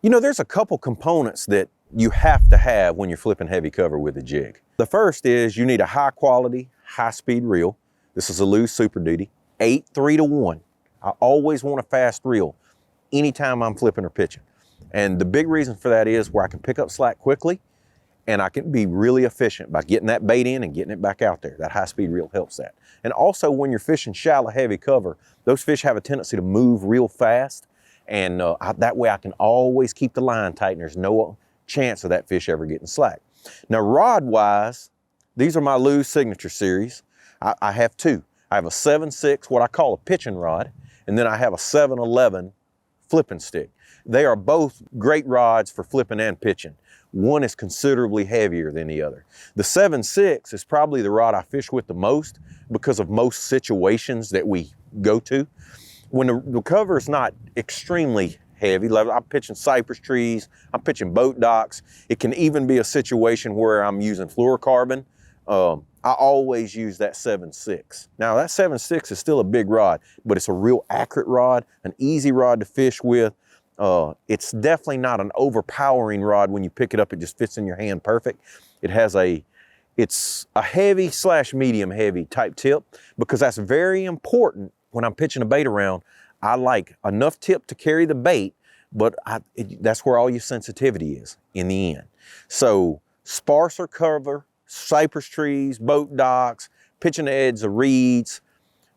You know, there's a couple components that you have to have when you're flipping heavy cover with a jig. The first is you need a high quality, high speed reel. This is a 𝗙𝗘𝗔𝗨𝗏𝗘𝗗, 8-3-to-1. I always want a fast reel anytime I'm flipping or pitching. And the big reason for that is where I can pick up slack quickly and I can be really efficient by getting that bait in and getting it back out there. That high speed reel helps that. And also when you're fishing shallow, heavy cover, those fish have a tendency to move real fast. And that way I can always keep the line tight and there's no chance of that fish ever getting slack. Now rod wise, these are my 𝗙𝗘𝗔𝗧𝗦 signature series. I have two. I have a 7/6, what I call a pitching rod, and then I have a 7/11 flipping stick. They are both great rods for flipping and pitching. One is considerably heavier than the other. The 7/6 is probably the rod I fish with the most because of most situations that we go to. When the cover is not extremely heavy, like I'm pitching cypress trees, I'm pitching boat docks. It can even be a situation where I'm using fluorocarbon. I always use that 7/6. Now that 7/6 is still a big rod, but it's a real accurate rod, an easy rod to fish with. It's definitely not an overpowering rod. When you pick it up, it just fits in your hand perfect. It's a heavy / medium heavy type tip because that's very important when I'm pitching a bait around. I like enough tip to carry the bait, but that's where all your sensitivity is in the end. So sparser cover, cypress trees, boat docks, pitching the edge of reeds,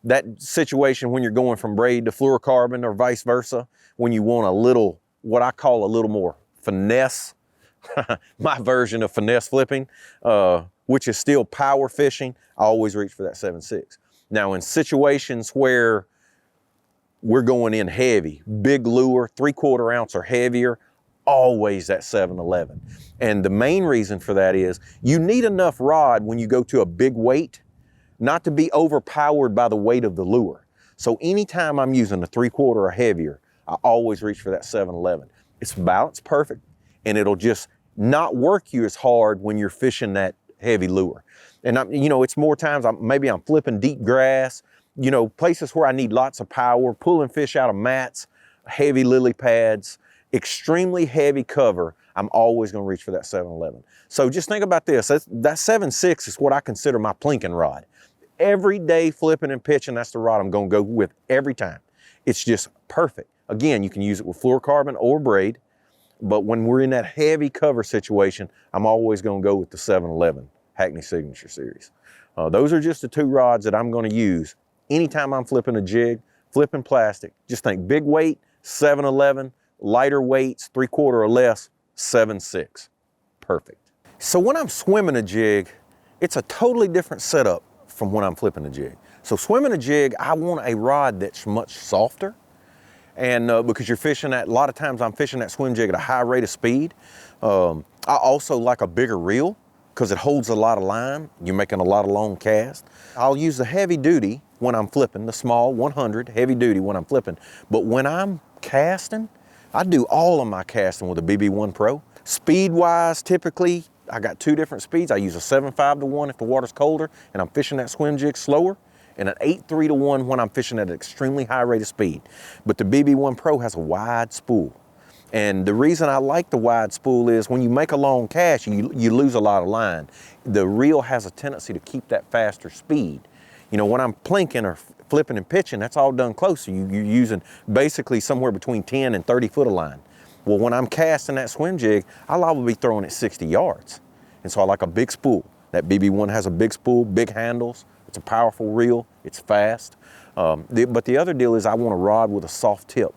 that situation when you're going from braid to fluorocarbon or vice versa, when you want a little, what I call a little more finesse, my version of finesse flipping, which is still power fishing, I always reach for that 7/6. Now in situations where we're going in heavy, big lure, 3/4 ounce or heavier, always that 7/11. And the main reason for that is you need enough rod when you go to a big weight not to be overpowered by the weight of the lure. So anytime I'm using a 3/4 or heavier, I always reach for that 7/11. It's balanced perfect and it'll just not work you as hard when you're fishing that heavy lure. And you know, it's more times maybe I'm flipping deep grass, you know, places where I need lots of power, pulling fish out of mats, heavy lily pads, extremely heavy cover, I'm always gonna reach for that 7/11. So just think about this, that 7/6 is what I consider my plinking rod. Every day flipping and pitching, that's the rod I'm gonna go with every time. It's just perfect. Again, you can use it with fluorocarbon or braid, but when we're in that heavy cover situation, I'm always gonna go with the 7/11 Hackney Signature Series. Those are just the two rods that I'm gonna use anytime I'm flipping a jig, flipping plastic. Just think big weight, 7/11, lighter weights, 3/4 or less, 7/6. Perfect. So when I'm swimming a jig, it's a totally different setup from when I'm flipping a jig. So swimming a jig, I want a rod that's much softer. And because you're fishing a lot of times I'm fishing that swim jig at a high rate of speed. I also like a bigger reel because it holds a lot of line. You're making a lot of long casts. I'll use the heavy duty when I'm flipping, the small 100 heavy duty when I'm flipping. But when I'm casting, I do all of my casting with a BB1 Pro. Speed wise, typically I got two different speeds. I use a 7.5-to-1 if the water's colder and I'm fishing that swim jig slower, and an 8.3-to-1 when I'm fishing at an extremely high rate of speed. But the BB1 Pro has a wide spool. And the reason I like the wide spool is when you make a long cast, you lose a lot of line. The reel has a tendency to keep that faster speed. You know, when I'm plinking or flipping and pitching, that's all done closer. You're using basically somewhere between 10 and 30 foot of line. Well, when I'm casting that swim jig, I'll probably be throwing it 60 yards. And so I like a big spool. That BB1 has a big spool, big handles. It's a powerful reel, it's fast. But the other deal is I want a rod with a soft tip.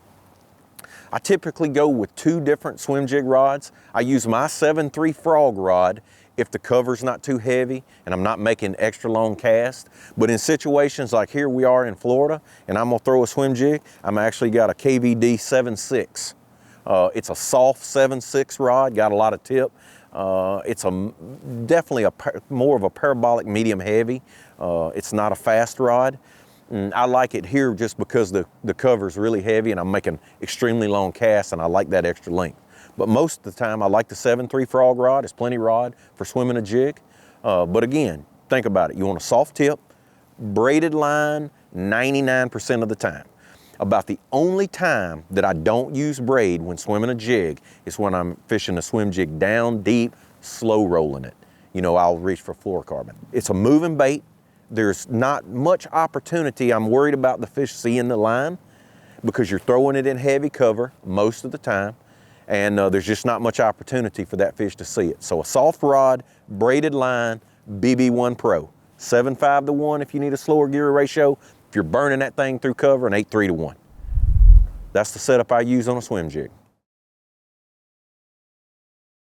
I typically go with two different swim jig rods. I use my 7.3 frog rod if the cover's not too heavy and I'm not making extra long casts. But in situations like here we are in Florida and I'm gonna throw a swim jig, I'm actually got a KVD 7.6. It's a soft 7.6 rod, got a lot of tip. It's definitely more of a parabolic medium heavy. It's not a fast rod. I like it here just because the cover is really heavy and I'm making extremely long casts and I like that extra length. But most of the time I like the 7.3 frog rod. It's plenty rod for swimming a jig. But again, think about it. You want a soft tip, braided line 99% of the time. About the only time that I don't use braid when swimming a jig is when I'm fishing a swim jig down deep, slow rolling it. You know, I'll reach for fluorocarbon. It's a moving bait. There's not much opportunity. I'm worried about the fish seeing the line because you're throwing it in heavy cover most of the time, and there's just not much opportunity for that fish to see it. So a soft rod, braided line, BB1 Pro. 7.5 to 1 if you need a slower gear ratio. If you're burning that thing through cover, an 8.3 to 1. That's the setup I use on a swim jig.